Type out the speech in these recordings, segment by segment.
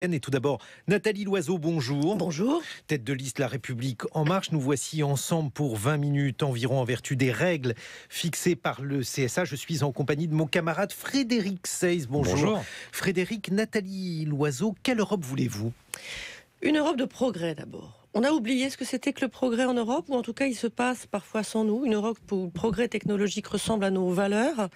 Et tout d'abord, Nathalie Loiseau, bonjour. Bonjour. Tête de liste La République En Marche. Nous voici ensemble pour 20 minutes environ en vertu des règles fixées par le CSA. Je suis en compagnie de mon camarade Frédéric Seyss. Bonjour. Bonjour. Frédéric, Nathalie Loiseau, quelle Europe voulez-vous ? Une Europe de progrès d'abord. On a oublié ce que c'était que le progrès en Europe, ou en tout cas il se passe parfois sans nous. Une Europe où le progrès technologique ressemble à nos valeurs.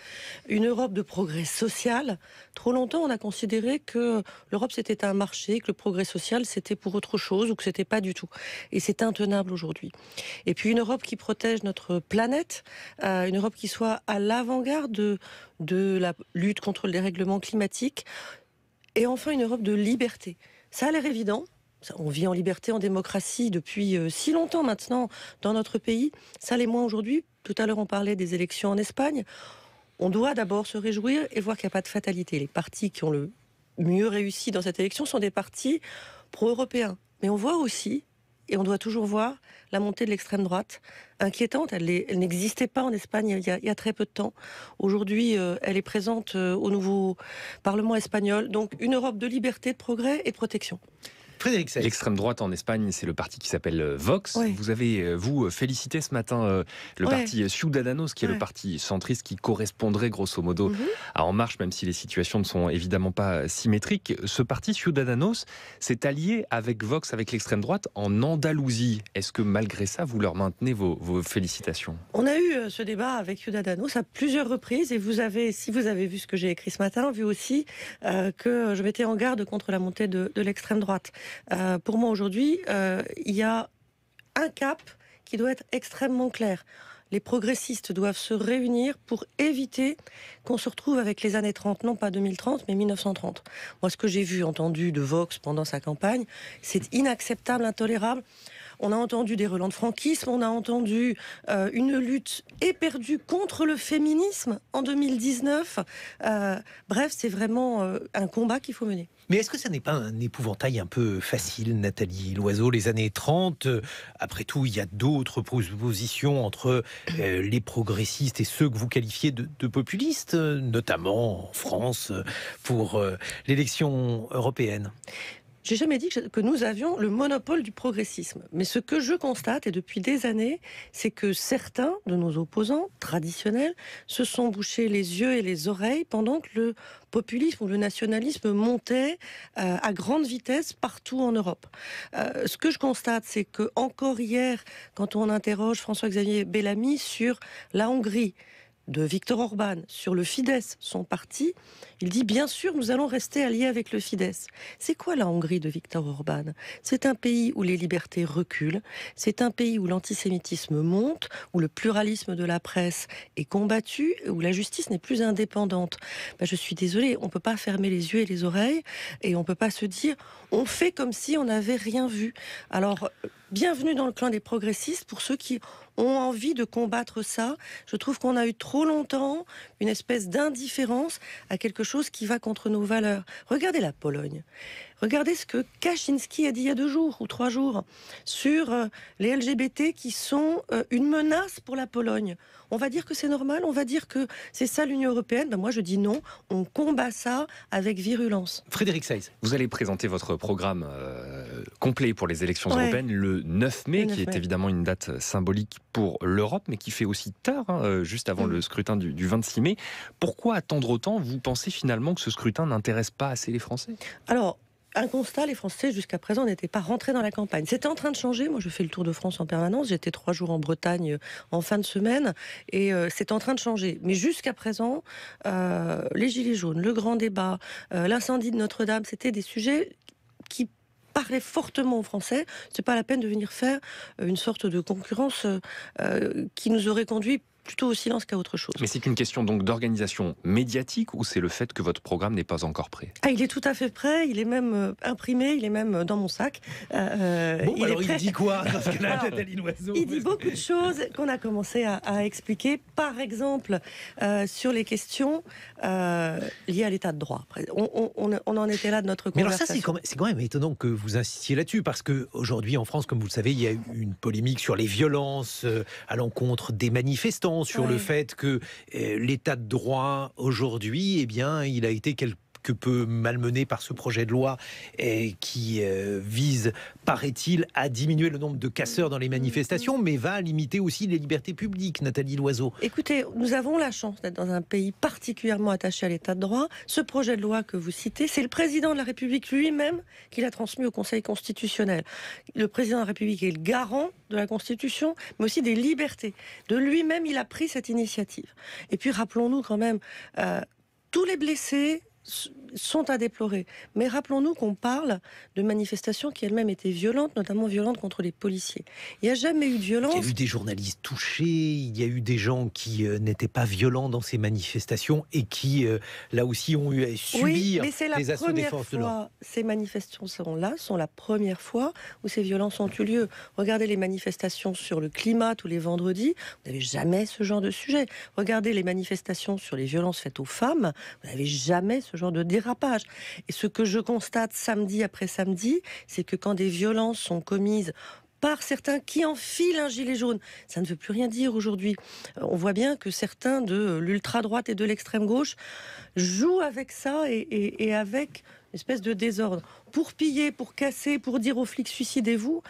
Une Europe de progrès social. Trop longtemps on a considéré que l'Europe c'était un marché, que le progrès social c'était pour autre chose, ou que c'était pas du tout. Et c'est intenable aujourd'hui. Et puis une Europe qui protège notre planète, une Europe qui soit à l'avant-garde de la lutte contre le dérèglement climatique. Et enfin une Europe de liberté. Ça a l'air évident. On vit en liberté, en démocratie depuis si longtemps maintenant dans notre pays. Ça l'est moins aujourd'hui. Tout à l'heure, on parlait des élections en Espagne. On doit d'abord se réjouir et voir qu'il n'y a pas de fatalité. Les partis qui ont le mieux réussi dans cette élection sont des partis pro-européens. Mais on voit aussi, et on doit toujours voir, la montée de l'extrême droite, inquiétante. Elle n'existait pas en Espagne il y a très peu de temps. Aujourd'hui, elle est présente au nouveau Parlement espagnol. Donc une Europe de liberté, de progrès et de protection. Frédéric Seyss. L'extrême droite en Espagne, c'est le parti qui s'appelle Vox. Oui. Vous avez, félicité ce matin le parti Ciudadanos, qui est le parti centriste qui correspondrait grosso modo à En Marche, même si les situations ne sont évidemment pas symétriques. Ce parti Ciudadanos s'est allié avec Vox, avec l'extrême droite, en Andalousie. Est-ce que malgré ça, vous leur maintenez vos félicitations ? On a eu ce débat avec Ciudadanos à plusieurs reprises, et vous avez, si vous avez vu ce que j'ai écrit ce matin, vu aussi que je mettais en garde contre la montée de l'extrême droite. Pour moi aujourd'hui, il y a un cap qui doit être extrêmement clair. Les progressistes doivent se réunir pour éviter qu'on se retrouve avec les années 30, non pas 2030, mais 1930. Moi, ce que j'ai vu, entendu de Vox pendant sa campagne, c'est inacceptable, intolérable. On a entendu des relents de franquisme, on a entendu une lutte éperdue contre le féminisme en 2019. Bref, c'est vraiment un combat qu'il faut mener. Mais est-ce que ça n'est pas un épouvantail un peu facile, Nathalie Loiseau, les années 30 après tout, il y a d'autres positions entre les progressistes et ceux que vous qualifiez de populistes, notamment en France, pour l'élection européenne. J'ai jamais dit que nous avions le monopole du progressisme. Mais ce que je constate, et depuis des années, c'est que certains de nos opposants traditionnels se sont bouchés les yeux et les oreilles pendant que le populisme ou le nationalisme montait à grande vitesse partout en Europe. Ce que je constate, c'est que encore hier, quand on interroge François-Xavier Bellamy sur la Hongrie, de Viktor Orban sur le Fidesz, son parti, il dit bien sûr nous allons rester alliés avec le Fidesz. C'est quoi la Hongrie de Viktor Orban ? C'est un pays où les libertés reculent, c'est un pays où l'antisémitisme monte, où le pluralisme de la presse est combattu, où la justice n'est plus indépendante. Je suis désolée, on ne peut pas fermer les yeux et les oreilles et on ne peut pas se dire on fait comme si on n'avait rien vu. Alors, bienvenue dans le clan des progressistes pour ceux qui ont envie de combattre ça. Je trouve qu'on a eu trop longtemps une espèce d'indifférence à quelque chose qui va contre nos valeurs. Regardez la Pologne. Regardez ce que Kaczynski a dit il y a 2 jours ou 3 jours sur les LGBT qui sont une menace pour la Pologne. On va dire que c'est normal, on va dire que c'est ça l'Union européenne. Moi je dis non, on combat ça avec virulence. Frédéric Seyss. Vous allez présenter votre programme complet pour les élections européennes le 9 mai, qui est évidemment une date symbolique pour l'Europe, mais qui fait aussi tard, juste avant le scrutin du 26 mai. Pourquoi attendre autant ? Vous pensez finalement que ce scrutin n'intéresse pas assez les Français ? Alors, un constat, les Français jusqu'à présent n'étaient pas rentrés dans la campagne. C'était en train de changer. Moi, je fais le tour de France en permanence. J'étais 3 jours en Bretagne en fin de semaine et c'est en train de changer. Mais jusqu'à présent, les gilets jaunes, le grand débat, l'incendie de Notre-Dame, c'était des sujets qui parlaient fortement aux Français. C'est pas la peine de venir faire une sorte de concurrence qui nous aurait conduit plutôt au silence qu'à autre chose. Mais c'est une question donc d'organisation médiatique ou c'est le fait que votre programme n'est pas encore prêt ? Il est tout à fait prêt, il est même imprimé, il est même dans mon sac. Il dit quoi dans ce cas-là, Nathalie Loiseau ? Il dit beaucoup de choses qu'on a commencé à expliquer, par exemple sur les questions liées à l'état de droit. On en était là de notre conversation. Mais alors ça, c'est quand même étonnant que vous insistiez là-dessus, parce qu'aujourd'hui en France, comme vous le savez, il y a eu une polémique sur les violences à l'encontre des manifestants, sur le fait que l'état de droit aujourd'hui, eh bien, il a été que peut malmener par ce projet de loi et qui vise, paraît-il, à diminuer le nombre de casseurs dans les manifestations, mais va limiter aussi les libertés publiques, Nathalie Loiseau. Écoutez, nous avons la chance d'être dans un pays particulièrement attaché à l'état de droit. Ce projet de loi que vous citez, c'est le président de la République lui-même qui l'a transmis au Conseil constitutionnel. Le président de la République est le garant de la Constitution, mais aussi des libertés. De lui-même, il a pris cette initiative. Et puis, rappelons-nous quand même, tous les blessés sont à déplorer. Mais rappelons-nous qu'on parle de manifestations qui elles-mêmes étaient violentes, notamment violentes contre les policiers. Il n'y a jamais eu de violence. Il y a eu des journalistes touchés, il y a eu des gens qui n'étaient pas violents dans ces manifestations et qui, là aussi, ont eu à subir les assauts des forces de l'ordre. Ces manifestations-là sont la première fois où ces violences ont eu lieu. Regardez les manifestations sur le climat tous les vendredis, vous n'avez jamais ce genre de sujet. Regardez les manifestations sur les violences faites aux femmes, vous n'avez jamais ce genre de dérapage. Et ce que je constate samedi après samedi, c'est que quand des violences sont commises par certains qui enfilent un gilet jaune, ça ne veut plus rien dire aujourd'hui. On voit bien que certains de l'ultra-droite et de l'extrême-gauche jouent avec ça et avec une espèce de désordre. Pour piller, pour casser, pour dire aux flics suicidez-vous,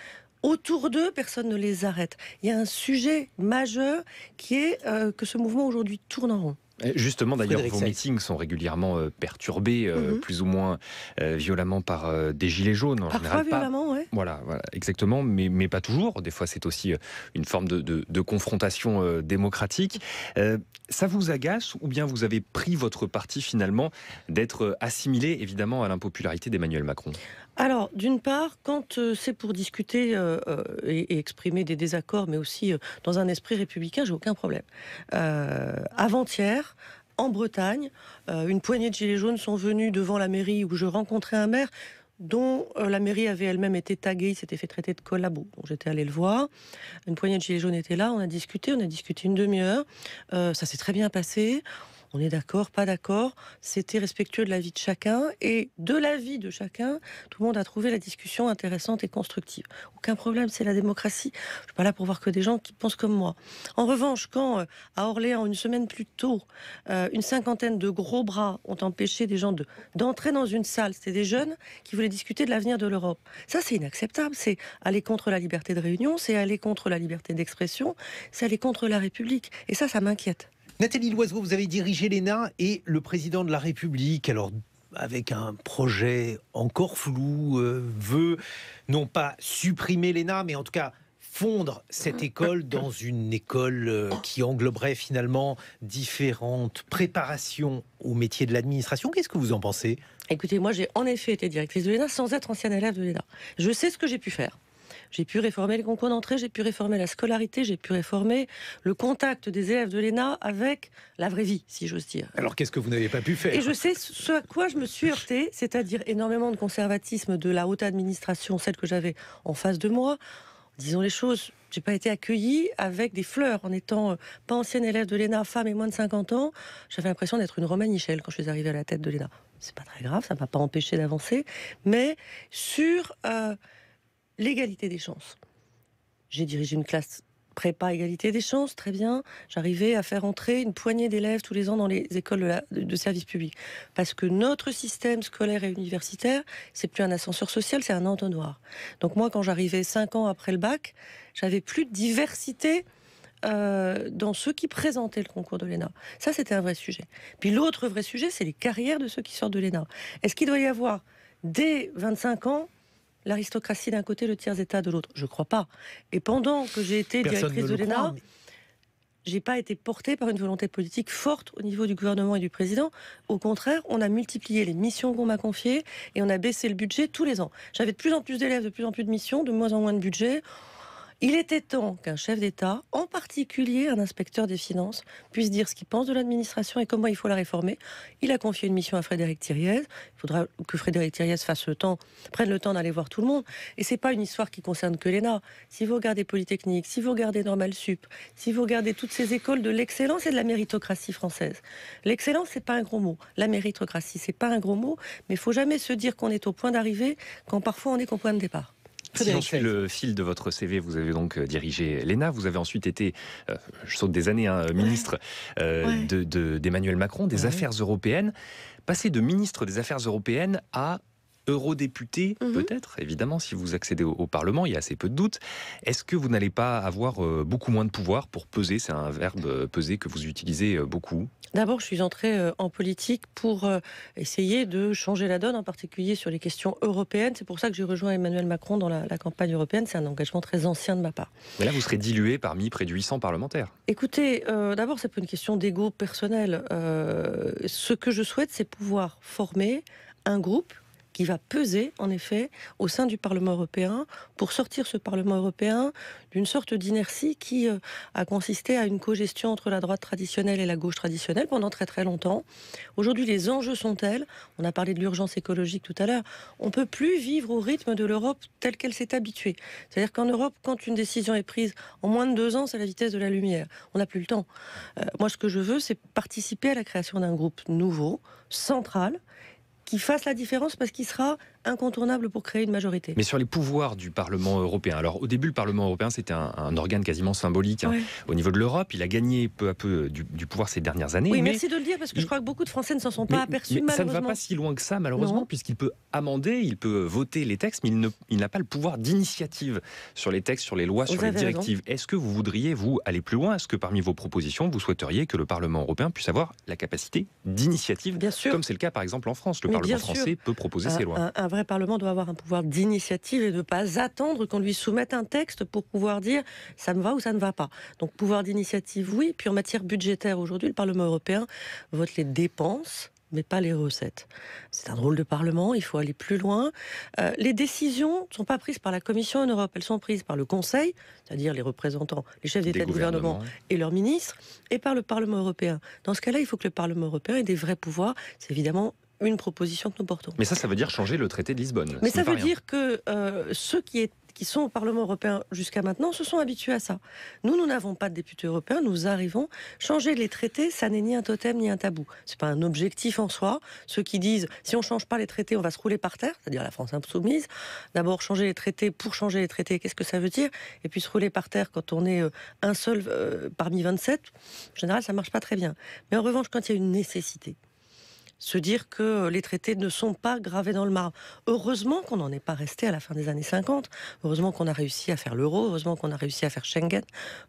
autour d'eux, personne ne les arrête. Il y a un sujet majeur qui est que ce mouvement aujourd'hui tourne en rond. Justement, d'ailleurs, vos meetings sont régulièrement perturbés, plus ou moins violemment par des gilets jaunes. En Parfois général, violemment, oui. Voilà, exactement, mais pas toujours. Des fois, c'est aussi une forme de confrontation démocratique. Ça vous agace ou bien vous avez pris votre parti finalement d'être assimilé, évidemment, à l'impopularité d'Emmanuel Macron ? Alors, d'une part, quand c'est pour discuter et exprimer des désaccords, mais aussi dans un esprit républicain, j'ai aucun problème. Avant-hier, en Bretagne, une poignée de gilets jaunes sont venus devant la mairie où je rencontrais un maire dont la mairie avait elle-même été taguée, il s'était fait traiter de collabo. Donc j'étais allée le voir. Une poignée de gilets jaunes était là, on a discuté une demi-heure. Ça s'est très bien passé. On est d'accord, pas d'accord. C'était respectueux de la vie de chacun. Et de la vie de chacun, tout le monde a trouvé la discussion intéressante et constructive. Aucun problème, c'est la démocratie. Je ne suis pas là pour voir que des gens qui pensent comme moi. En revanche, quand à Orléans, une semaine plus tôt, une cinquantaine de gros bras ont empêché des gens d'entrer dans une salle, c'était des jeunes qui voulaient discuter de l'avenir de l'Europe. Ça, c'est inacceptable. C'est aller contre la liberté de réunion, c'est aller contre la liberté d'expression, c'est aller contre la République. Et ça m'inquiète. Nathalie Loiseau, vous avez dirigé l'ENA et le président de la République, alors avec un projet encore flou, veut non pas supprimer l'ENA, mais en tout cas fondre cette école dans une école qui engloberait finalement différentes préparations au métier de l'administration. Qu'est-ce que vous en pensez ? Écoutez, moi j'ai en effet été directrice de l'ENA sans être ancienne élève de l'ENA. Je sais ce que j'ai pu faire. J'ai pu réformer les concours d'entrée, j'ai pu réformer la scolarité, j'ai pu réformer le contact des élèves de l'ENA avec la vraie vie, si j'ose dire. Alors qu'est-ce que vous n'avez pas pu faire ? Et je sais ce à quoi je me suis heurtée, c'est-à-dire énormément de conservatisme de la haute administration, celle que j'avais en face de moi. Disons les choses, j'ai pas été accueillie avec des fleurs en étant pas ancienne élève de l'ENA, femme et moins de 50 ans. J'avais l'impression d'être une Romanichel quand je suis arrivée à la tête de l'ENA. C'est pas très grave, ça m'a pas empêché d'avancer, mais sur l'égalité des chances. J'ai dirigé une classe prépa égalité des chances, très bien. J'arrivais à faire entrer une poignée d'élèves tous les ans dans les écoles de service public. Parce que notre système scolaire et universitaire, c'est plus un ascenseur social, c'est un entonnoir. Donc moi, quand j'arrivais 5 ans après le bac, j'avais plus de diversité dans ceux qui présentaient le concours de l'ENA. Ça, c'était un vrai sujet. Puis l'autre vrai sujet, c'est les carrières de ceux qui sortent de l'ENA. Est-ce qu'il doit y avoir, dès 25 ans, l'aristocratie d'un côté, le tiers-état de l'autre? Je ne crois pas. Et pendant que j'ai été directrice de l'ENA, j'ai pas été portée par une volonté politique forte au niveau du gouvernement et du président. Au contraire, on a multiplié les missions qu'on m'a confiées et on a baissé le budget tous les ans. J'avais de plus en plus d'élèves, de plus en plus de missions, de moins en moins de budget. Il était temps qu'un chef d'État, en particulier un inspecteur des finances, puisse dire ce qu'il pense de l'administration et comment il faut la réformer. Il a confié une mission à Frédéric Thiriez. Il faudra que Frédéric Thiriez prenne le temps d'aller voir tout le monde. Et c'est pas une histoire qui concerne que l'ENA. Si vous regardez Polytechnique, si vous regardez Normal Sup, si vous regardez toutes ces écoles de l'excellence et de la méritocratie française. L'excellence, c'est pas un gros mot. La méritocratie, c'est pas un gros mot. Mais il faut jamais se dire qu'on est au point d'arrivée quand parfois on est qu'au point de départ. Si l'on suit le fil de votre CV, vous avez donc dirigé l'ENA, vous avez ensuite été, je saute des années, ministre d'Emmanuel Macron, des Affaires européennes. Passer de ministre des Affaires européennes à eurodéputé, peut-être, évidemment, si vous accédez au Parlement, il y a assez peu de doutes. Est-ce que vous n'allez pas avoir beaucoup moins de pouvoir pour peser? C'est un verbe, peser, que vous utilisez beaucoup. D'abord, je suis entrée en politique pour essayer de changer la donne, en particulier sur les questions européennes. C'est pour ça que j'ai rejoint Emmanuel Macron dans la campagne européenne. C'est un engagement très ancien de ma part. Mais là, vous serez dilué parmi près de 800 parlementaires. Écoutez, d'abord, c'est pas une question d'ego personnel. Ce que je souhaite, c'est pouvoir former un groupe qui va peser, en effet, au sein du Parlement européen, pour sortir ce Parlement européen d'une sorte d'inertie qui a consisté à une cogestion entre la droite traditionnelle et la gauche traditionnelle pendant très très longtemps. Aujourd'hui, les enjeux sont tels, on a parlé de l'urgence écologique tout à l'heure, on ne peut plus vivre au rythme de l'Europe telle qu'elle s'est habituée. C'est-à-dire qu'en Europe, quand une décision est prise en moins de 2 ans, c'est la vitesse de la lumière. On n'a plus le temps. Moi, ce que je veux, c'est participer à la création d'un groupe nouveau, central, qui fasse la différence parce qu'il sera incontournable pour créer une majorité. Mais sur les pouvoirs du Parlement européen, alors au début le Parlement européen c'était un organe quasiment symbolique au niveau de l'Europe, il a gagné peu à peu du pouvoir ces dernières années. Oui, merci de le dire parce que je crois que beaucoup de Français ne s'en sont pas aperçus malheureusement. Ça ne va pas si loin que ça malheureusement, puisqu'il peut amender, il peut voter les textes, mais il n'a pas le pouvoir d'initiative sur les textes, sur les lois, sur les directives. Est-ce que vous voudriez, vous, aller plus loin? Est-ce que parmi vos propositions, vous souhaiteriez que le Parlement européen puisse avoir la capacité d'initiative, comme c'est le cas par exemple en France? Le Parlement français peut proposer ses lois. Un vrai Parlement doit avoir un pouvoir d'initiative et ne pas attendre qu'on lui soumette un texte pour pouvoir dire ça me va ou ça ne va pas. Donc pouvoir d'initiative, oui. Puis en matière budgétaire, aujourd'hui, le Parlement européen vote les dépenses, mais pas les recettes. C'est un drôle de Parlement, il faut aller plus loin. Les décisions ne sont pas prises par la Commission en Europe, elles sont prises par le Conseil, c'est-à-dire les représentants, les chefs d'État et de gouvernement et leurs ministres, et par le Parlement européen. Dans ce cas-là, il faut que le Parlement européen ait des vrais pouvoirs. C'est évidemment une proposition que nous portons. Mais ça veut dire changer le traité de Lisbonne. Mais ça veut dire que ceux qui sont au Parlement européen jusqu'à maintenant se sont habitués à ça. Nous n'avons pas de députés européens, nous arrivons. Changer les traités, ça n'est ni un totem ni un tabou. C'est pas un objectif en soi. Ceux qui disent si on change pas les traités, on va se rouler par terre, c'est-à-dire la France insoumise. D'abord changer les traités pour changer les traités, qu'est-ce que ça veut dire? Et puis se rouler par terre quand on est un seul parmi 27, en général ça marche pas très bien. Mais en revanche, quand il y a une nécessité, se dire que les traités ne sont pas gravés dans le marbre. Heureusement qu'on n'en est pas resté à la fin des années 50. Heureusement qu'on a réussi à faire l'euro. Heureusement qu'on a réussi à faire Schengen.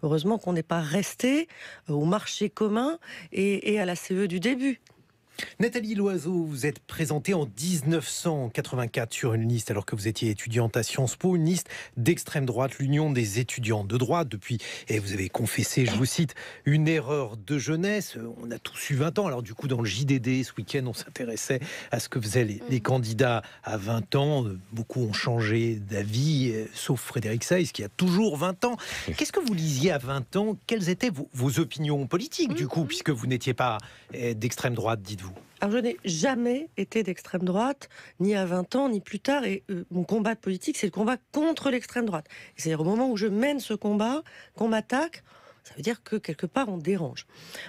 Heureusement qu'on n'est pas resté au marché commun et à la CE du début. Nathalie Loiseau, vous êtes présentée en 1984 sur une liste alors que vous étiez étudiante à Sciences Po, une liste d'extrême droite, l'Union des étudiants de droite. Depuis, et vous avez confessé, je vous cite, une erreur de jeunesse. On a tous eu 20 ans. Alors du coup, dans le JDD, ce week-end, on s'intéressait à ce que faisaient les candidats à 20 ans. Beaucoup ont changé d'avis, sauf Frédéric Seyss, qui a toujours 20 ans. Qu'est-ce que vous lisiez à 20 ans? Quelles étaient vos opinions politiques, du coup, puisque vous n'étiez pas d'extrême droite, dites-vous? Alors je n'ai jamais été d'extrême droite, ni à 20 ans, ni plus tard. Et mon combat politique, c'est le combat contre l'extrême droite. C'est-à-dire au moment où je mène ce combat, qu'on m'attaque, ça veut dire que quelque part on dérange.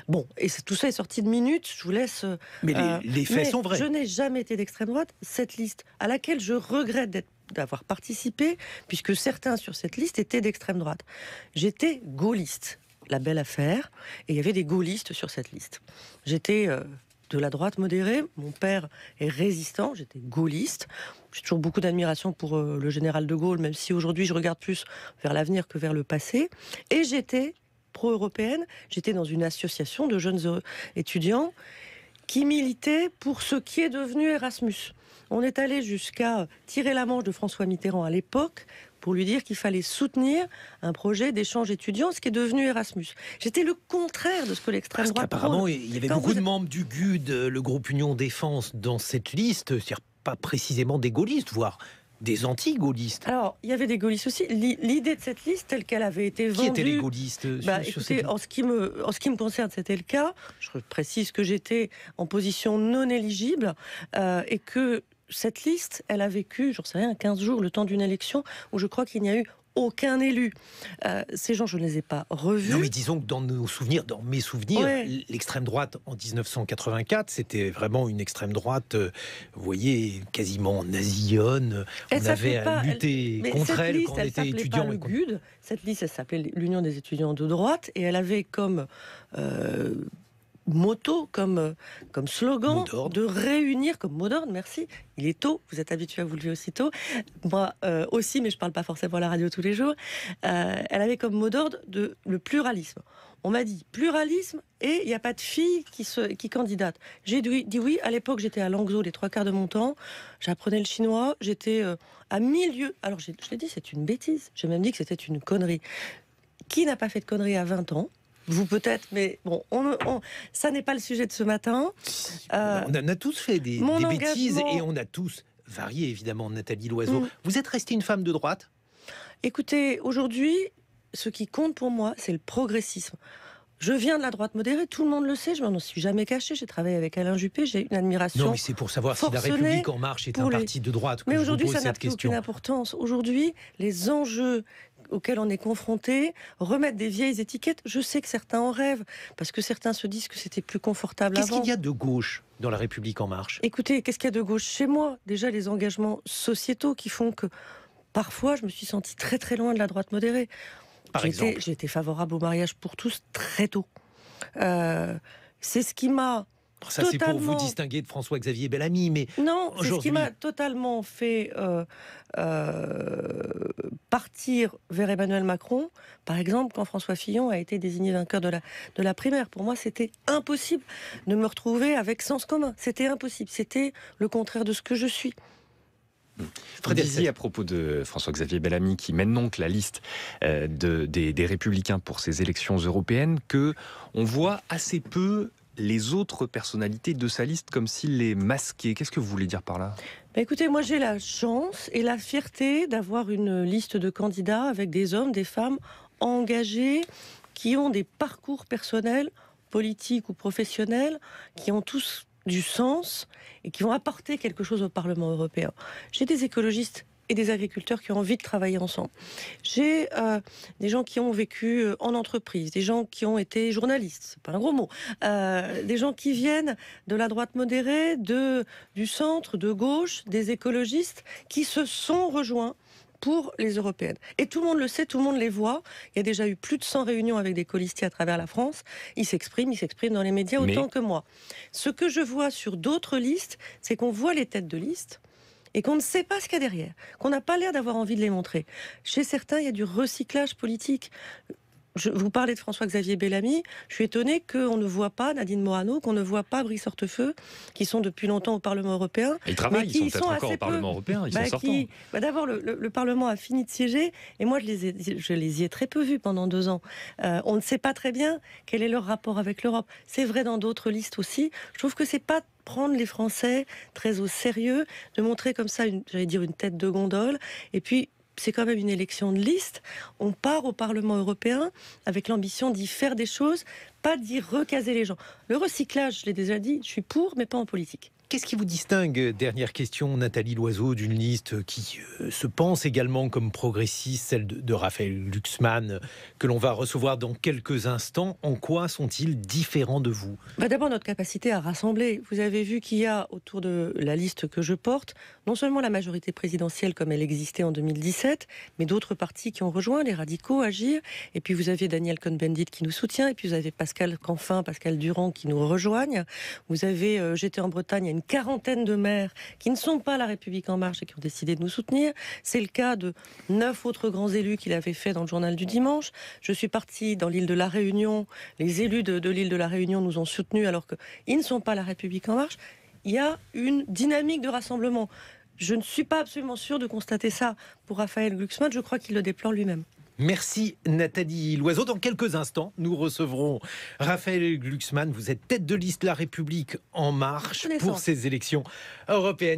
Bon, et tout ça est sorti de minutes, je vous laisse... Mais les faits sont vrais. Je n'ai jamais été d'extrême droite. Cette liste, à laquelle je regrette d'avoir participé, puisque certains sur cette liste étaient d'extrême droite. J'étais gaulliste, la belle affaire, et il y avait des gaullistes sur cette liste. J'étais... de la droite modérée, mon père est résistant, j'étais gaulliste. J'ai toujours beaucoup d'admiration pour le général de Gaulle, même si aujourd'hui je regarde plus vers l'avenir que vers le passé. Et j'étais pro-européenne, j'étais dans une association de jeunes étudiants qui militaient pour ce qui est devenu Erasmus. On est allé jusqu'à tirer la manche de François Mitterrand à l'époque pour lui dire qu'il fallait soutenir un projet d'échange étudiant, ce qui est devenu Erasmus. J'étais le contraire de ce que l'extrême droite prône. Apparemment, il y avait beaucoup de membres du GUD, le groupe Union Défense, dans cette liste, c'est-à-dire pas précisément des gaullistes, voire des anti-gaullistes. Alors, il y avait des gaullistes aussi. L'idée de cette liste, telle qu'elle avait été vendue... Qui étaient les gaullistes en ce qui me concerne, c'était le cas. Je précise que j'étais en position non éligible et que cette liste, elle a vécu, j'en sais rien, 15 jours, le temps d'une élection, où je crois qu'il n'y a eu aucun élu. Ces gens, je ne les ai pas revus. Non, mais disons que dans mes souvenirs, Ouais. l'extrême droite en 1984, c'était vraiment une extrême droite, vous voyez, quasiment nasilonne. On avait à lutter contre elle quand on était étudiant. Le GUD. Cette liste, elle s'appelait l'Union des étudiants de droite, et elle avait comme motto, comme slogan, de réunir, comme mot d'ordre, merci, il est tôt, vous êtes habitué à vous lever aussitôt, moi aussi, mais je ne parle pas forcément à la radio tous les jours, elle avait comme mot d'ordre le pluralisme. On m'a dit pluralisme et il n'y a pas de filles qui candidatent. J'ai dit oui, à l'époque j'étais à Langzhou les 3/4 de mon temps, j'apprenais le chinois, j'étais à 1000 lieues, alors je l'ai dit, c'est une bêtise, j'ai même dit que c'était une connerie. Qui n'a pas fait de conneries à 20 ans ? Vous peut-être, mais bon, ça n'est pas le sujet de ce matin. On a tous fait des bêtises et on a tous varié, évidemment, Nathalie Loiseau. Vous êtes restée une femme de droite ? Écoutez, aujourd'hui, ce qui compte pour moi, c'est le progressisme. Je viens de la droite modérée, tout le monde le sait, je m'en suis jamais cachée. J'ai travaillé avec Alain Juppé, j'ai une admiration. Non, mais c'est pour savoir si la République En Marche est un parti de droite que mais je vous aujourd'hui, pose ça n'a cette plus question. aucune importance. Aujourd'hui, les enjeux auxquels on est confronté, remettre des vieilles étiquettes, je sais que certains en rêvent, parce que certains se disent que c'était plus confortable avant. Qu'est-ce qu'il y a de gauche dans la République En Marche ? Écoutez, qu'est-ce qu'il y a de gauche chez moi ? Déjà, les engagements sociétaux qui font que, parfois, je me suis sentie très très loin de la droite modérée. J'ai été favorable au mariage pour tous très tôt. C'est ce qui m'a ça, c'est pour vous distinguer de François-Xavier Bellamy, mais non, c'est ce qui m'a totalement fait partir vers Emmanuel Macron. Par exemple, quand François Fillon a été désigné vainqueur de la primaire, pour moi, c'était impossible de me retrouver avec sens commun. C'était impossible. C'était le contraire de ce que je suis. Vous disiez à propos de François-Xavier Bellamy, qui mène donc la liste des Républicains pour ces élections européennes, que on voit assez peu les autres personnalités de sa liste comme s'il les masquait. Qu'est-ce que vous voulez dire par là ? Écoutez, moi j'ai la chance et la fierté d'avoir une liste de candidats avec des hommes, des femmes engagés, qui ont des parcours personnels, politiques ou professionnels, qui ont tous du sens et qui vont apporter quelque chose au Parlement européen. J'ai des écologistes et des agriculteurs qui ont envie de travailler ensemble. J'ai des gens qui ont vécu en entreprise, des gens qui ont été journalistes, c'est pas un gros mot, des gens qui viennent de la droite modérée, du centre, de gauche, des écologistes qui se sont rejoints pour les européennes. Et tout le monde le sait, tout le monde les voit. Il y a déjà eu plus de 100 réunions avec des colistiers à travers la France. Ils s'expriment dans les médias autant que moi. Ce que je vois sur d'autres listes, c'est qu'on voit les têtes de liste et qu'on ne sait pas ce qu'il y a derrière, qu'on n'a pas l'air d'avoir envie de les montrer. Chez certains, il y a du recyclage politique. Vous parlez de François-Xavier Bellamy, je suis étonnée qu'on ne voit pas Nadine Morano, qu'on ne voit pas Brice Hortefeux, qui sont depuis longtemps au Parlement européen. Ils travaillent, ils sont peut-être encore au Parlement européen, ils sont sortants. D'abord, le Parlement a fini de siéger, et moi je les y ai très peu vus pendant 2 ans. On ne sait pas très bien quel est leur rapport avec l'Europe. C'est vrai dans d'autres listes aussi. Je trouve que c'est pas prendre les Français très au sérieux, de montrer comme ça, une tête de gondole, et puis c'est quand même une élection de liste. On part au Parlement européen avec l'ambition d'y faire des choses, pas d'y recaser les gens. Le recyclage, je l'ai déjà dit, je suis pour, mais pas en politique. Qu'est-ce qui vous distingue, dernière question, Nathalie Loiseau, d'une liste qui se pense également comme progressiste, celle de Raphaël Glucksmann, que l'on va recevoir dans quelques instants? En quoi sont-ils différents de vous? D'abord, notre capacité à rassembler. Vous avez vu qu'il y a autour de la liste que je porte, non seulement la majorité présidentielle comme elle existait en 2017, mais d'autres partis qui ont rejoint, les radicaux, Agir. Et puis vous avez Daniel Cohn-Bendit qui nous soutient, et puis vous avez Pascal Canfin, Pascal Durand qui nous rejoignent. Vous avez, j'étais en Bretagne, il y a une quarantaine de maires qui ne sont pas La République En Marche et qui ont décidé de nous soutenir. C'est le cas de 9 autres grands élus qu'il avait fait dans le journal du dimanche. Je suis partie dans l'île de la Réunion. Les élus de l'île de la Réunion nous ont soutenus alors qu'ils ne sont pas La République En Marche. Il y a une dynamique de rassemblement. Je ne suis pas absolument sûre de constater ça pour Raphaël Glucksmann. Je crois qu'il le déplore lui-même. Merci Nathalie Loiseau. Dans quelques instants, nous recevrons Raphaël Glucksmann. Vous êtes tête de liste La République En Marche pour ces élections européennes.